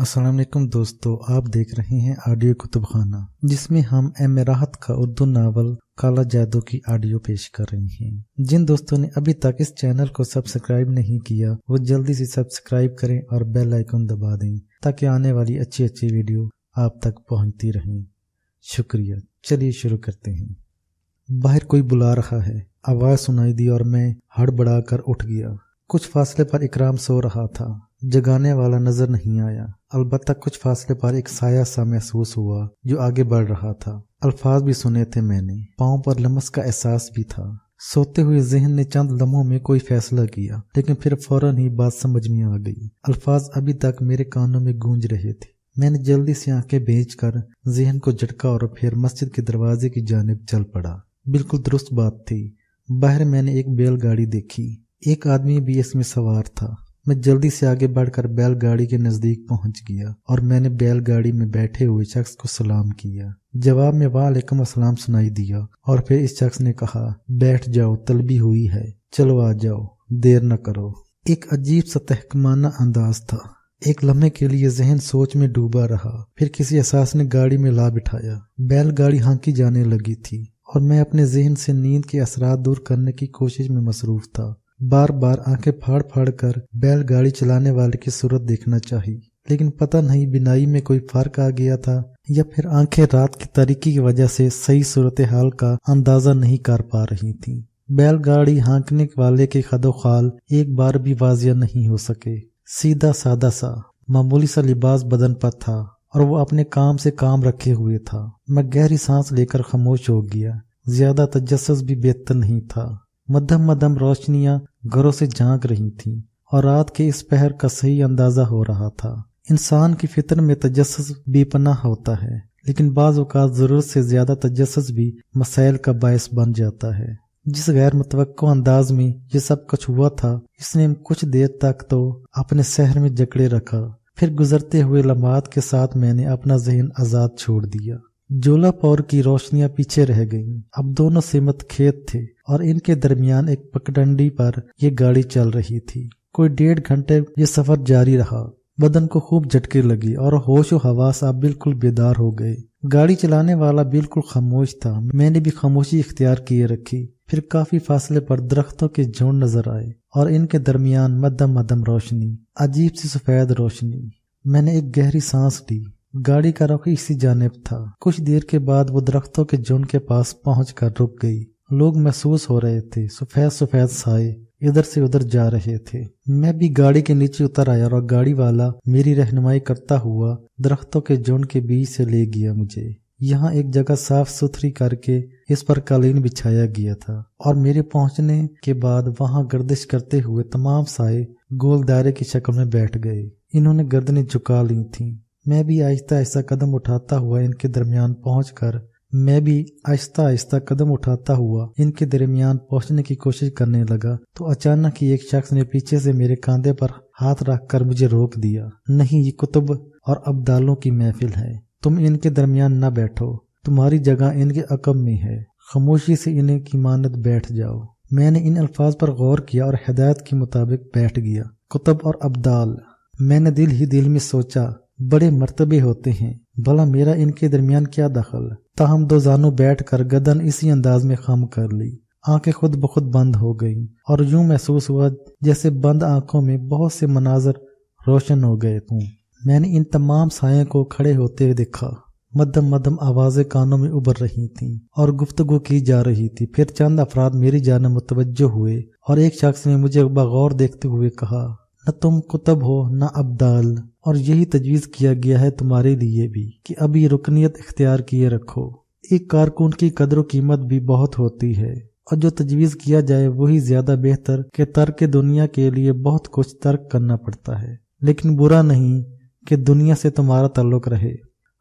अस्सलाम वालेकुम दोस्तों, आप देख रहे हैं ऑडियो कुतुब खाना, जिसमें हम एम राहत का उर्दू नावल काला जादू की ऑडियो पेश कर रहे हैं। जिन दोस्तों ने अभी तक इस चैनल को सब्सक्राइब नहीं किया वो जल्दी से सब्सक्राइब करें और बेल आइकन दबा दें ताकि आने वाली अच्छी अच्छी वीडियो आप तक पहुंचती रहें। शुक्रिया। चलिए शुरू करते हैं। बाहर कोई बुला रहा है, आवाज सुनाई दी और मैं हड़बड़ा कर उठ गया। कुछ फासले पर इकराम सो रहा था, जगाने वाला नजर नहीं आया। अलबत्ता कुछ फासले पर एक साया सा महसूस हुआ जो आगे बढ़ रहा था। अल्फाज भी सुने थे मैंने, पाँव पर लमस का एहसास भी था। सोते हुए जहन ने चंद लम्हों में कोई फैसला किया, लेकिन फिर फौरन ही बात समझ में आ गई। अल्फाज अभी तक मेरे कानों में गूंज रहे थे। मैंने जल्दी से आंखें भेज कर जहन को झटका और फिर मस्जिद के दरवाजे की जानिब चल पड़ा। बिल्कुल दुरुस्त बात थी। बाहर मैंने एक बैलगाड़ी देखी, एक आदमी भी इसमें सवार था। मैं जल्दी से आगे बढ़कर बैलगाड़ी के नजदीक पहुंच गया और मैंने बैलगाड़ी में बैठे हुए शख्स को सलाम किया। जवाब में वालेकुम अस्सलाम सुनाई दिया और फिर इस शख्स ने कहा, बैठ जाओ, तलबी हुई है, चलो आ जाओ, देर न करो। एक अजीब सा तहकमाना अंदाज था। एक लम्हे के लिए जहन सोच में डूबा रहा, फिर किसी एहसास ने गाड़ी में ला बिठाया। बैलगाड़ी हाँकी जाने लगी थी और मैं अपने जहन से नींद के असरात दूर करने की कोशिश में मसरूफ था। बार बार आंखें फाड़ फाड़ कर बैलगाड़ी चलाने वाले की सूरत देखना चाहिए, लेकिन पता नहीं बिनाई में कोई फर्क आ गया था या फिर आंखें रात की तारीकी की वजह से सही सूरत हाल का अंदाजा नहीं कर पा रही थी। बैलगाड़ी हाँकने वाले के खदोखाल एक बार भी वाजिया नहीं हो सके। सीधा सादा सा मामूली सा लिबास बदन पर था और वो अपने काम से काम रखे हुए था। मैं गहरी सांस लेकर खामोश हो गया। ज्यादा तजस्सुस भी बेहतर नहीं था। मध्यम मध्यम रोशनियां घरों से झांक रही थीं और रात के इस पहर का सही अंदाजा हो रहा था। इंसान की फितर में तजस्सुस बेपनाह होता है, लेकिन बाज़ औक़ात जरूरत से ज्यादा तजस्सुस भी मसाइल का बायस बन जाता है। जिस गैर मुतवक्को अंदाज में ये सब कुछ हुआ था, इसने कुछ देर तक तो अपने शहर में जकड़े रखा। फिर गुजरते हुए लम्हात के साथ मैंने अपना जहन आजाद छोड़ दिया। जोलापौर की रोशनियां पीछे रह गईं। अब दोनों सिमत खेत थे और इनके दरमियान एक पगडंडी पर यह गाड़ी चल रही थी। कोई 1.5 घंटे ये सफर जारी रहा। बदन को खूब झटके लगी और होश व हवास अब बिल्कुल बेदार हो गए। गाड़ी चलाने वाला बिल्कुल खामोश था। मैंने भी खामोशी इख्तियार किए रखी। फिर काफी फासले पर दरख्तों के झुंड नजर आए और इनके दरमियान मध्यम मध्यम रोशनी, अजीब सी सफेद रोशनी। मैंने एक गहरी सांस ली। गाड़ी का रुख इसी जानिब था। कुछ देर के बाद वो दरख्तों के झुंड के पास पहुंचकर रुक गई। लोग महसूस हो रहे थे। सफेद सफेद साए इधर से उधर जा रहे थे। मैं भी गाड़ी के नीचे उतर आया और गाड़ी वाला मेरी रहनुमाई करता हुआ दरख्तों के झुंड के बीच से ले गया मुझे। यहाँ एक जगह साफ सुथरी करके इस पर कालीन बिछाया गया था और मेरे पहुंचने के बाद वहां गर्दिश करते हुए तमाम साए गोल दायरे की शक्ल में बैठ गए। इन्होंने गर्दनें झुका ली थीं। मैं भी आहिस्ता आहिस्ता कदम उठाता हुआ इनके दरमियान पहुंचने की कोशिश करने लगा तो अचानक ही एक शख्स ने पीछे से मेरे कंधे पर हाथ रखकर मुझे रोक दिया। नहीं, ये कुतुब और अब्दालों की महफिल है, तुम इनके दरमियान न बैठो, तुम्हारी जगह इनके अकब में है, खामोशी से इन्हें की मानत बैठ जाओ। मैंने इन अल्फाज पर गौर किया और हिदायत के मुताबिक बैठ गया। कुतुब और अब्दाल। मैंने दिल ही दिल में सोचा, बड़े मर्तबे होते हैं, भला मेरा इनके दरमियान क्या दखल। ताहम दो जानू बैठ कर गर्दन इसी अंदाज में खम कर ली। आंखें खुद ब खुद बंद हो गईं और यूं महसूस हुआ जैसे बंद आंखों में बहुत से मनाजर रोशन हो गए हों। मैंने इन तमाम सायों को खड़े होते हुए देखा। मध्यम मध्यम आवाजें कानों में उभर रही थीं और गुफ्तगू की जा रही थी। फिर चंद अफराद मेरी जानिब मुतवज्जो हुए और एक शख्स ने मुझे बगौर देखते हुए कहा, न तुम कुतुब हो न अब्दाल, और यही तजवीज़ किया गया है तुम्हारे लिए भी कि अभी रुकनियत इख्तियार किए रखो। एक कारकुन की कदर कीमत भी बहुत होती है और जो तजवीज़ किया जाए वही ज्यादा बेहतर कि तर्क दुनिया के लिए बहुत कुछ तर्क करना पड़ता है, लेकिन बुरा नहीं कि दुनिया से तुम्हारा ताल्लुक रहे।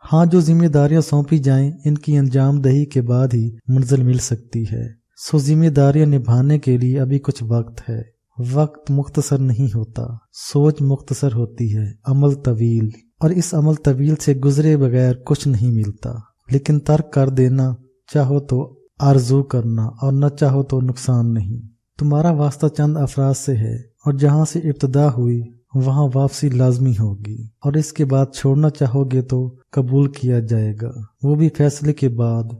हाँ, जो जिम्मेदारियां सौंपी जाएं इनकी अंजाम दही के बाद ही मंजिल मिल सकती है। सो जिम्मेदारियां निभाने के लिए अभी कुछ वक्त है। वक्त मुख्तसर नहीं होता, सोच मुख्तसर होती है, अमल तवील, और इस अमल तवील से गुजरे बगैर कुछ नहीं मिलता। लेकिन तर्क कर देना, चाहो तो आरजू करना और न चाहो तो नुकसान नहीं। तुम्हारा वास्ता चंद अफराज से है और जहाँ से इब्तदा हुई وہاں واپسی لازمی ہوگی، اور اس کے بعد چھوڑنا چاہو گے تو قبول کیا جائے گا، وہ بھی فیصلے کے بعد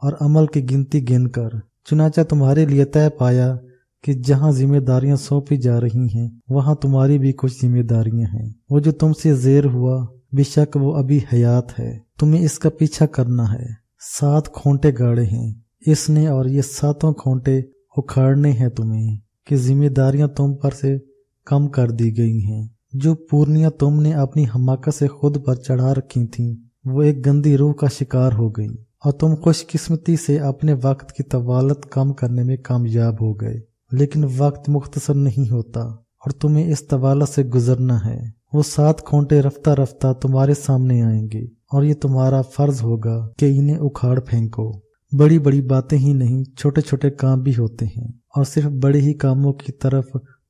اور عمل کی گنتی گن کر۔ چنانچہ تمہارے لیے طے پایا کہ جہاں ذمہ داریاں سونپی جا رہی ہیں وہاں تمہاری بھی کچھ ذمہ داریاں ہیں۔ وہ جو تم سے زیر ہوا بے شک وہ ابھی حیات ہے، تمہیں اس کا پیچھا کرنا ہے۔ 7 کھونٹے گاڑے ہیں اس نے، اور یہ 7 کھونٹے اکھاڑنے ہیں تمہیں، کہ ذمہ داریاں تم پر سے کم کر دی گئی ہیں۔ جو پورنیاں تم نے اپنی حماقت سے خود پر چڑھا رکھی تھیں وہ ایک گندی روح کا شکار ہو گئی، اور تم خوش قسمتی سے اپنے وقت کی طوالت کم کرنے میں کامیاب ہو گئے۔ لیکن وقت مختصر نہیں ہوتا اور تمہیں اس طوالت سے گزرنا ہے۔ وہ 7 کھونٹے رفتہ رفتہ تمہارے سامنے آئیں گے، اور یہ تمہارا فرض ہوگا کہ انہیں اکھاڑ پھینکو۔ بڑی بڑی باتیں ہی نہیں، چھوٹے چھوٹے کام بھی ہوتے ہیں، اور صرف بڑے ہی کاموں کی طرف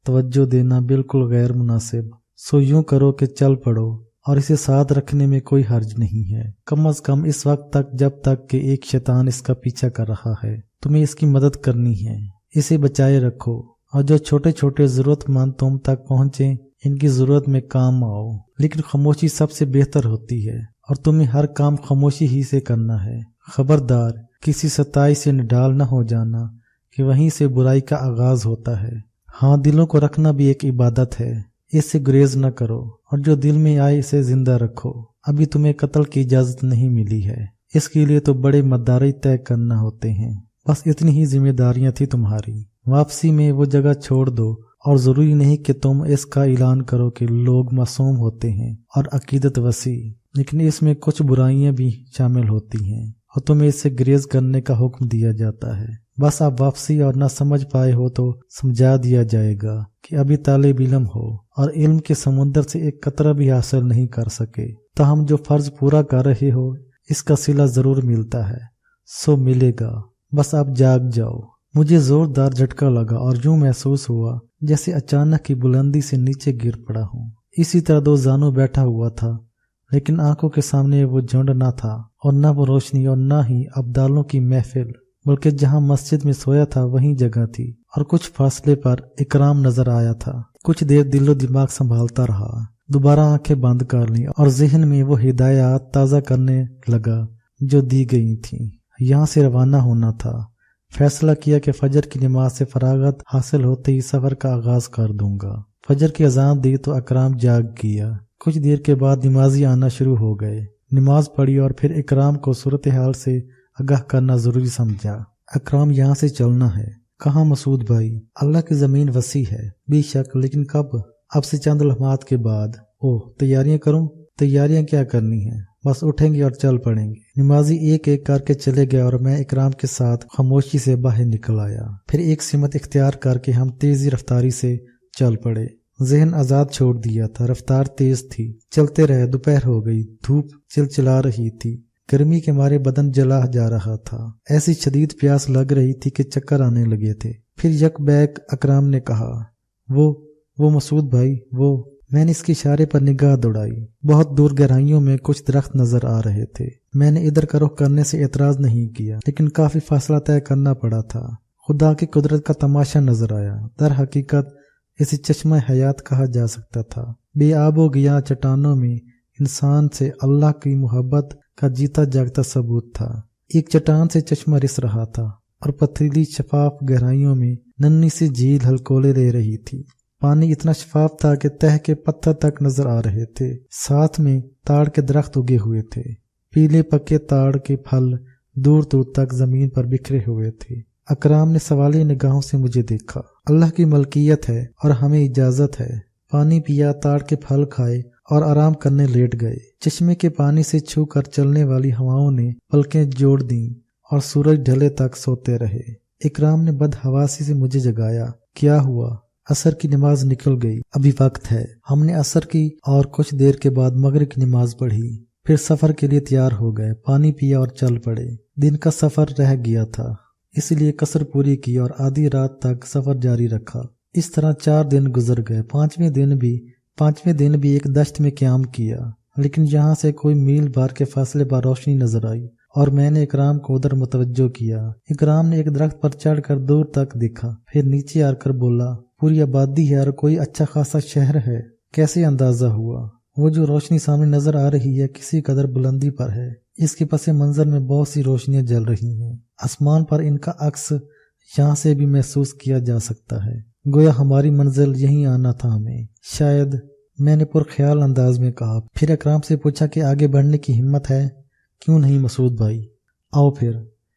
توجہ دینا بالکل غیر مناسب۔ سو یوں کرو کہ چل پڑو، اور اسے ساتھ رکھنے میں کوئی حرج نہیں ہے، کم از کم اس وقت تک جب تک کہ ایک شیطان اس کا پیچھا کر رہا ہے۔ تمہیں اس کی مدد کرنی ہے، اسے بچائے رکھو، اور جو چھوٹے چھوٹے ضرورت مند تم تک پہنچیں ان کی ضرورت میں کام آؤ۔ لیکن خاموشی سب سے بہتر ہوتی ہے، اور تمہیں ہر کام خاموشی ہی سے کرنا ہے۔ خبردار، کسی ستائش سے نڈال نہ ہو جانا کہ وہیں سے برائی کا آغاز ہوتا ہے۔ ہاں، دلوں کو رکھنا بھی ایک عبادت ہے، اس سے گریز نہ کرو، اور جو دل میں آئے اسے زندہ رکھو۔ ابھی تمہیں قتل کی اجازت نہیں ملی ہے، اس کے لیے تو بڑے مدارج طے کرنا ہوتے ہیں۔ بس اتنی ہی ذمہ داریاں تھی تمہاری۔ واپسی میں وہ جگہ چھوڑ دو، اور ضروری نہیں کہ تم اس کا اعلان کرو کہ لوگ معصوم ہوتے ہیں اور عقیدت وسیع، لیکن اس میں کچھ برائیاں بھی شامل ہوتی ہیں، اور تمہیں اس سے گریز کرنے کا حکم دیا جاتا ہے۔ بس آپ واپسی اور نہ سمجھ پائے ہو تو سمجھا دیا جائے گا کہ ابھی طالب علم ہو اور علم کے سمندر سے ایک قطرہ بھی حاصل نہیں کر سکے، تاہم جو فرض پورا کر رہے ہو اس کا صلہ ضرور ملتا ہے، سو ملے گا، بس آپ جاگ جاؤ۔ مجھے زوردار جھٹکا لگا اور یوں محسوس ہوا جیسے اچانک کی بلندی سے نیچے گر پڑا ہوں۔ اسی طرح 2 زانوں بیٹھا ہوا تھا، لیکن آنکھوں کے سامنے وہ جھنڈ نہ تھا، اور نہ وہ روشنی، اور نہ ہی ابدالوں کی محفل، بلکہ جہاں مسجد میں سویا تھا وہیں جگہ تھی، اور کچھ فاصلے پر اکرام نظر آیا تھا۔ کچھ دیر دل و دماغ سنبھالتا رہا، دوبارہ آنکھیں بند کر لیں، اور ذہن میں وہ ہدایات تازہ کرنے لگا جو دی گئی تھیں۔ یہاں سے روانہ ہونا تھا۔ فیصلہ کیا کہ فجر کی نماز سے فراغت حاصل ہوتے ہی سفر کا آغاز کر دوں گا۔ فجر کی اذان دی تو اکرام جاگ گیا۔ کچھ دیر کے بعد نمازی آنا شروع ہو گئے۔ نماز پڑھی اور پھر اکرام کو صورتحال سے آگاہ کرنا ضروری سمجھا۔ اکرام، یہاں سے چلنا ہے۔ کہاں مسعود بھائی؟ اللہ کی زمین وسیع ہے، بے شک، لیکن کب؟ اب سے چند لمحات کے بعد۔ اوہ، تیاریاں کروں؟ تیاریاں کیا کرنی ہیں، بس اٹھیں گے اور چل پڑیں گے۔ نمازی ایک ایک کر کے چلے گئے اور میں اکرام کے ساتھ خاموشی سے باہر نکل آیا۔ پھر ایک سمت اختیار کر کے ہم تیزی رفتاری سے چل پڑے۔ ذہن آزاد چھوڑ دیا تھا، رفتار تیز تھی۔ چلتے رہے، دوپہر ہو گئی، دھوپ چلچلا رہی تھی، گرمی کے مارے بدن جلا جا رہا تھا، ایسی شدید پیاس لگ رہی تھی کہ چکر آنے لگے تھے۔ پھر یک بیک اکرام نے کہا، وہ مسعود بھائی، وہ۔ میں نے اس کے اشارے پر نگاہ دوڑائی۔ بہت دور گہرائیوں میں کچھ درخت نظر آ رہے تھے۔ میں نے ادھر کا رخ کرنے سے اعتراض نہیں کیا، لیکن کافی فاصلہ طے کرنا پڑا تھا۔ خدا کی قدرت کا تماشا نظر آیا۔ در حقیقت اسے چشمہ حیات کہا جا سکتا تھا۔ بے آب و گیا چٹانوں میں انسان سے اللہ کی محبت کا جیتا جاگتا ثبوت تھا۔ ایک چٹان سے چشمہ رس رہا تھا، اور پتھریلی شفاف گہرائیوں میں ننھی سی جھیل ہلکولے لے رہی تھی۔ پانی اتنا شفاف تھا کہ تہ کے پتھر تک نظر آ رہے تھے۔ ساتھ میں تاڑ کے درخت اگے ہوئے تھے۔ پیلے پکے تاڑ کے پھل دور دور تک زمین پر بکھرے ہوئے تھے۔ اکرام نے سوالی نگاہوں سے مجھے دیکھا۔ اللہ کی ملکیت ہے اور ہمیں اجازت ہے۔ پانی پیا، تاڑ کے پھل کھائے اور آرام کرنے لیٹ گئے۔ چشمے کے پانی سے چھو کر چلنے والی ہواؤں نے پلکیں جوڑ دیں اور سورج ڈھلے تک سوتے رہے۔ اکرام نے بدحواسی سے مجھے جگایا۔ کیا ہوا؟ عصر کی نماز نکل گئی، ابھی وقت ہے۔ ہم نے عصر کی اور کچھ دیر کے بعد مغرب کی نماز پڑھی، پھر سفر کے لیے تیار ہو گئے، پانی پیا اور چل پڑے۔ دن کا سفر رہ گیا تھا، اس لیے قصر پوری کی اور آدھی رات تک سفر جاری رکھا۔ اس طرح 4 دن گزر گئے۔ پانچویں دن بھی ایک دشت میں قیام کیا، لیکن یہاں سے کوئی میل بھر کے فاصلے پر روشنی نظر آئی اور میں نے اکرام کو ادھر متوجہ کیا۔ اکرام نے ایک درخت پر چڑھ کر دور تک دیکھا، پھر نیچے آ کر بولا، پوری آبادی ہے اور کوئی اچھا خاصا شہر ہے۔ कैसे अंदाजा हुआ? वो जो रोशनी सामने नजर आ रही है किसी कदर बुलंदी पर है। इसके पस मंजर में बहुत सी रोशनियां जल रही हैं। आसमान पर इनका अक्स यहाँ से भी महसूस किया जा सकता है। गोया हमारी मंजिल यहीं आना था हमें, शायद, मैंने पुरख्याल अंदाज में कहा। फिर इकराम से पूछा कि आगे बढ़ने की हिम्मत है? क्यों नहीं मसूद भाई, आओ फिर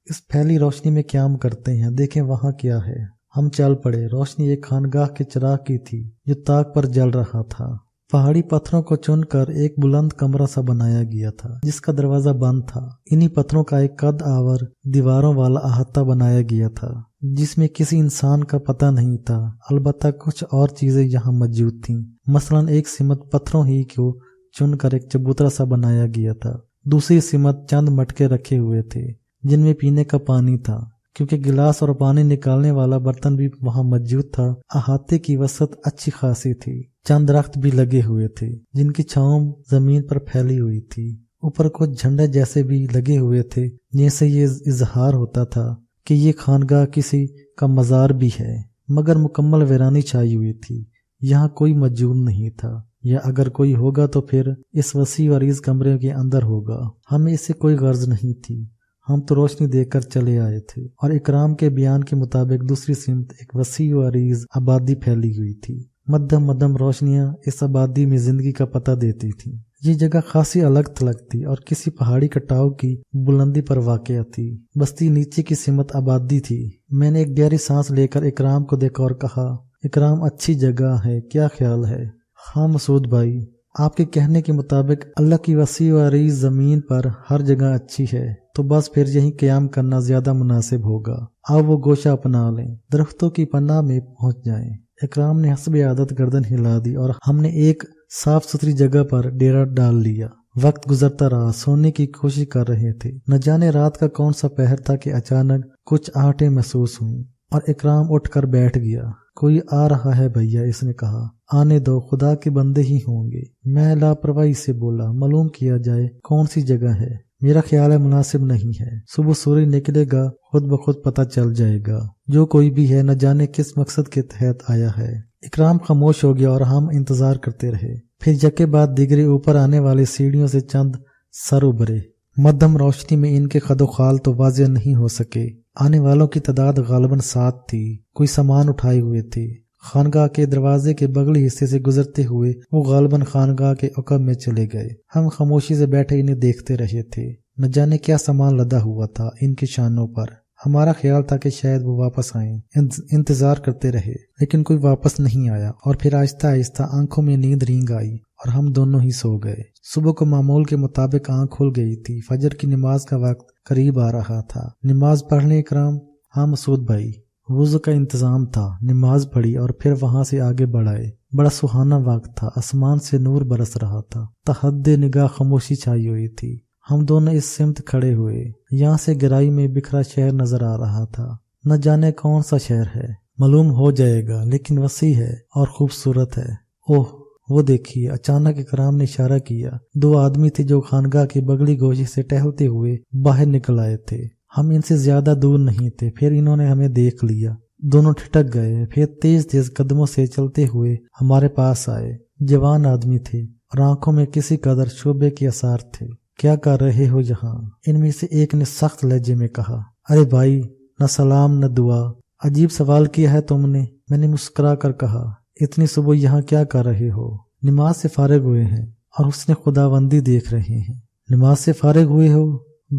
इस फैली रोशनी में क्याम करते हैं, देखें वहाँ क्या है। हम चल पड़े। रोशनी एक खानगाह के चिराग की थी जो ताक पर जल रहा था। पहाड़ी पत्थरों को चुनकर एक बुलंद कमरा सा बनाया गया था जिसका दरवाजा बंद था। इन्हीं पत्थरों का एक कद आवर दीवारों वाला अहाता बनाया गया था जिसमें किसी इंसान का पता नहीं था। अलबत्ता कुछ और चीजें यहाँ मौजूद थीं। मसलन एक सिमत पत्थरों ही को चुनकर एक चबूतरा सा बनाया गया था। दूसरी सिमत चंद मटके रखे हुए थे जिनमें पीने का पानी था, क्योंकि गिलास और पानी निकालने वाला बर्तन भी वहां मौजूद था। अहाते की वसत अच्छी खासी थी। चंद दरख्त भी लगे हुए थे जिनकी छांव जमीन पर फैली हुई थी। ऊपर कुछ झंडे जैसे भी लगे हुए थे जिनसे ये इजहार होता था कि ये खानगाह किसी का मजार भी है। मगर मुकम्मल वीरानी छाई हुई थी। यहाँ कोई मौजूद नहीं था, या अगर कोई होगा तो फिर इस वसी व अरीज कमरे के अंदर होगा। हमें इससे कोई गर्ज नहीं थी। हम तो रोशनी देखकर चले आए थे। और इकराम के बयान के मुताबिक दूसरी सिमत एक वसी व अरीज आबादी फैली हुई थी। मध्यम मध्यम रोशनियां इस आबादी में जिंदगी का पता देती थी। ये जगह खासी अलग थलग थी और किसी पहाड़ी कटाव की बुलंदी पर वाक़या थी। बस्ती नीचे की सिमत आबादी थी। मैंने एक गहरी सांस लेकर इकराम को देखा और कहा, इकराम अच्छी जगह है, क्या ख्याल है? हाँ मसूद भाई, आपके कहने के मुताबिक अल्लाह की वसी व अरीज जमीन पर हर जगह अच्छी है, तो बस फिर यही क़याम करना ज्यादा मुनासिब होगा। आप वो गोशा अपना लें, दरख्तों की पनाह में पहुंच जाएं। इकराम ने हस्बे आदत गर्दन हिला दी और हमने एक साफ सुथरी जगह पर डेरा डाल लिया। वक्त गुजरता रहा। सोने की कोशिश कर रहे थे। न जाने रात का कौन सा पहर था कि अचानक कुछ आहटें महसूस हुई और इकराम उठकर बैठ गया। कोई आ रहा है भैया, इसने कहा। आने दो, खुदा के बंदे ही होंगे। मैं लापरवाही से बोला, मालूम किया जाए कौन सी जगह है। मेरा ख्याल है मुनासिब नहीं है। सुबह सूरज निकलेगा, खुद ब खुद पता चल जाएगा। जो कोई भी है न जाने किस मकसद के तहत आया है। इकराम खामोश हो गया और हम इंतजार करते रहे। फिर यके बाद दिगरे ऊपर आने वाली सीढ़ियों से चंद सर उभरे। मध्यम रोशनी में इनके खदोखाल तो वाज़ेह नहीं हो सके। आने वालों की तादाद गालिबन 7 थी। कोई सामान उठाए हुए थे। खानगाह के दरवाजे के बगली हिस्से से गुजरते हुए वो गालिबन खानगाह के अकब में चले गए। हम खामोशी से बैठे इन्हें देखते रहे थे। न जाने क्या सामान लदा हुआ था इनके शानों पर। हमारा ख्याल था कि शायद वो वापस आएं। इंतजार करते रहे लेकिन कोई वापस नहीं आया और फिर आहिस्ता आहिस्ता आंखों में नींद रींग आई और हम दोनों ही सो गए। सुबह को मामूल के मुताबिक आंख खुल गई थी। फजर की नमाज का वक्त करीब आ रहा था। नमाज पढ़ने इकराम? हाँ मसूद भाई। वुज़ू का इंतजाम था। नमाज पढ़ी और फिर वहां से आगे बढ़ाए। बड़ा सुहाना वक्त था। आसमान से नूर बरस रहा था। तहद्दे निगाह खामोशी छाई हुई थी। हम दोनों इस सिमत खड़े हुए। यहाँ से गहराई में बिखरा शहर नजर आ रहा था। न जाने कौन सा शहर है, मालूम हो जाएगा, लेकिन वसी है और खूबसूरत है। ओह वो देखिए, अचानक इकराम ने इशारा किया। 2 आदमी थे जो खानगाह की बगली गोशी से टहलते हुए बाहर निकल आए थे। हम इनसे ज्यादा दूर नहीं थे। फिर इन्होंने हमें देख लिया। दोनों ठिठक गए। फिर तेज तेज कदमों से चलते हुए हमारे पास आए। जवान आदमी थे और आंखों में किसी कदर शोभे के आसार थे। क्या कर रहे हो यहाँ? इनमें से एक ने सख्त लहजे में कहा। अरे भाई, न सलाम न दुआ, अजीब सवाल किया है तुमने। मैंने मुस्कुरा कर कहा, इतनी सुबह यहाँ क्या कर रहे हो? नमाज से फारिग हुए हैं और उसने खुदाबंदी देख रहे हैं। नमाज से फारिग हुए हो?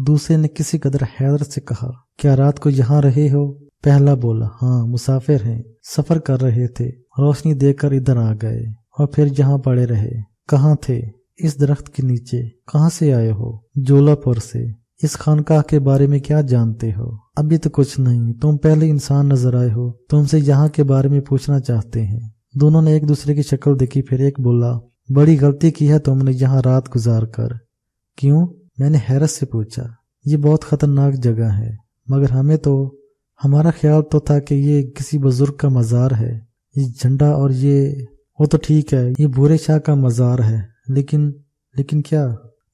दूसरे ने किसी कदर हैरत से कहा। क्या रात को यहाँ रहे हो? पहला बोला, हाँ मुसाफिर हैं, सफर कर रहे थे। रोशनी देखकर इधर आ गए और फिर यहाँ पड़े रहे। कहाँ थे? इस दरख्त के नीचे। कहाँ से आए हो? जोलापुर से। इस खानकाह के बारे में क्या जानते हो? अभी तो कुछ नहीं, तुम पहले इंसान नजर आए हो, तुमसे यहाँ के बारे में पूछना चाहते हैं। दोनों ने एक दूसरे की शक्ल देखी। फिर एक बोला, बड़ी गलती की है तुमने यहाँ रात गुजार कर। क्यों? मैंने हैरत से पूछा। ये बहुत खतरनाक जगह है, मगर हमारा ख्याल तो था कि ये किसी बुजुर्ग का मजार है। ये झंडा और ये वो तो ठीक है, ये भूरे शाह का मजार है, लेकिन क्या?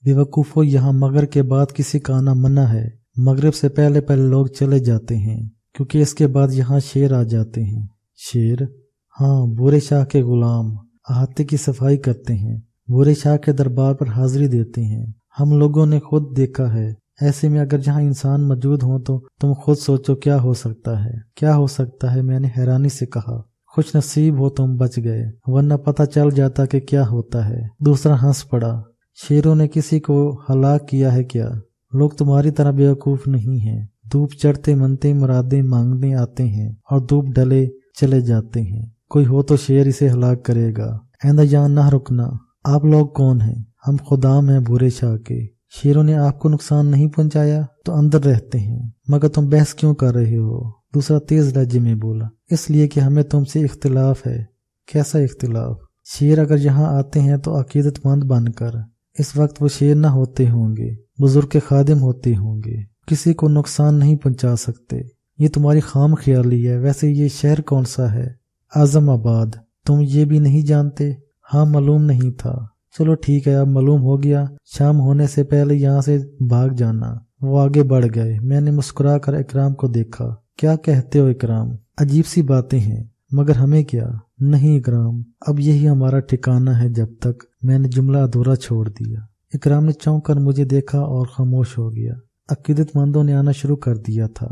बेवकूफो, यहाँ मगर के बाद किसी का आना मना है। मगरिब से पहले पहले लोग चले जाते हैं क्योंकि इसके बाद यहाँ शेर आ जाते हैं। शेर? हाँ, भूरे शाह के गुलाम। احاطے کی صفائی کرتے ہیں، بھورے شاہ کے دربار پر حاضری دیتے ہیں۔ ہم لوگوں نے خود دیکھا ہے، ایسے میں اگر جہاں انسان موجود ہوں تو تم خود سوچو کیا ہو سکتا ہے، کیا ہو سکتا ہے؟ میں نے حیرانی سے کہا۔ خوش نصیب ہو تم بچ گئے، ورنہ پتہ چل جاتا کہ کیا ہوتا ہے۔ دوسرا ہنس پڑا۔ شیروں نے کسی کو ہلاک کیا ہے کیا؟ لوگ تمہاری طرح بیوقوف نہیں ہیں۔ دھوپ چڑھتے منتے مرادیں مانگنے آتے ہیں اور دھوپ ڈلے چلے جاتے ہیں۔ کوئی ہو تو شیر اسے ہلاک کرے گا۔ آئندہ یہاں نہ رکنا۔ آپ لوگ کون ہیں؟ ہم خدام ہیں بھورے شاہ کے۔ شیروں نے آپ کو نقصان نہیں پہنچایا تو اندر رہتے ہیں، مگر تم بحث کیوں کر رہے ہو؟ دوسرا تیز لہجے میں بولا۔ اس لیے کہ ہمیں تم سے اختلاف ہے۔ کیسا اختلاف؟ شیر اگر یہاں آتے ہیں تو عقیدت مند بن کر۔ اس وقت وہ شیر نہ ہوتے ہوں گے، بزرگ کے خادم ہوتے ہوں گے، کسی کو نقصان نہیں پہنچا سکتے۔ یہ تمہاری خام خیالی ہے۔ ویسے یہ شہر کون سا ہے؟ اعظم آباد۔ تم یہ بھی نہیں جانتے؟ ہاں، معلوم نہیں تھا۔ چلو ٹھیک ہے، اب معلوم ہو گیا۔ شام ہونے سے پہلے یہاں سے بھاگ جانا۔ وہ آگے بڑھ گئے۔ میں نے مسکرا کر اکرام کو دیکھا۔ کیا کہتے ہو اکرام؟ عجیب سی باتیں ہیں، مگر ہمیں کیا؟ نہیں اکرام، اب یہی ہمارا ٹھکانہ ہے جب تک۔ میں نے جملہ ادھورا چھوڑ دیا۔ اکرام نے چونک کر مجھے دیکھا اور خاموش ہو گیا۔ عقیدت مندوں نے آنا شروع کر دیا تھا۔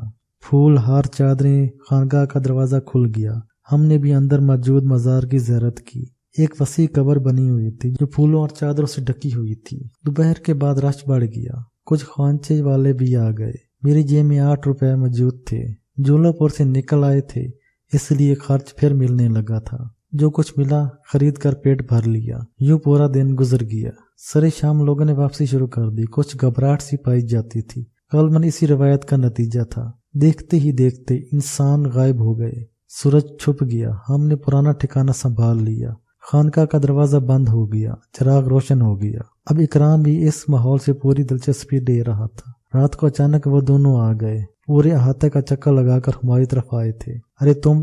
پھول، ہار، چادریں، خانقاہ کا دروازہ کھل گیا۔ ہم نے بھی اندر موجود مزار کی زیارت کی۔ ایک وسیع قبر بنی ہوئی تھی جو پھولوں اور چادروں سے ڈھکی ہوئی تھی۔ دوپہر کے بعد رش بڑھ گیا۔ کچھ خوانچے والے بھی آ گئے۔ میری جیب میں 8 روپے موجود تھے، جولو پور سے نکل آئے تھے، اس لیے خرچ پھر ملنے لگا تھا۔ جو کچھ ملا خرید کر پیٹ بھر لیا۔ یوں پورا دن گزر گیا۔ سرے شام لوگوں نے واپسی شروع کر دی۔ کچھ گھبراہٹ سی پائی جاتی تھی۔ غالباً اسی روایت کا نتیجہ تھا۔ دیکھتے ہی دیکھتے انسان غائب ہو گئے، سورج چھپ گیا۔ ہم نے پرانا ٹھکانہ سنبھال لیا۔ خانقاہ کا دروازہ بند ہو گیا، چراغ روشن ہو گیا۔ اب اکرام بھی اس ماحول سے پوری دلچسپی لے رہا تھا۔ رات کو اچانک وہ دونوں آ گئے، پورے احاطے کا چکر لگا کر ہماری طرف آئے تھے۔ ارے تم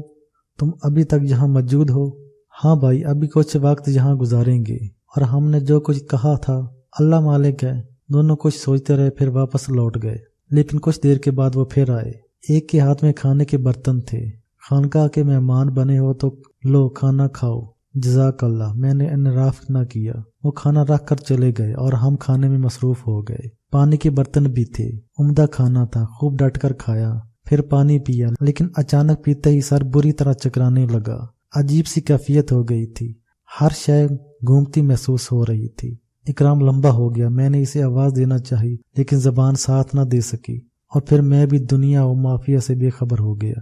ابھی تک یہاں موجود ہو؟ ہاں بھائی، ابھی کچھ وقت یہاں گزاریں گے۔ اور ہم نے جو کچھ کہا تھا اللہ مالک ہے۔ دونوں کچھ سوچتے رہے، پھر واپس لوٹ گئے۔ لیکن کچھ دیر کے بعد وہ پھر آئے۔ ایک کے ہاتھ میں کھانے کے برتن تھے۔ خانقاہ کے مہمان بنے ہو تو لو کھانا کھاؤ۔ جزاک اللہ۔ میں نے انراف نہ کیا۔ وہ کھانا رکھ کر چلے گئے اور ہم کھانے میں مصروف ہو گئے۔ پانی کے برتن بھی تھے۔ عمدہ کھانا تھا، خوب ڈٹ کر کھایا، پھر پانی پیا، لیکن اچانک پیتے ہی سر بری طرح چکرانے لگا۔ عجیب سی کیفیت ہو گئی تھی، ہر شے گھومتی محسوس ہو رہی تھی۔ اکرام لمبا ہو گیا۔ میں نے اسے آواز دینا چاہی لیکن زبان ساتھ نہ دے سکی، اور پھر میں بھی دنیا و مافیا سے بے خبر ہو گیا۔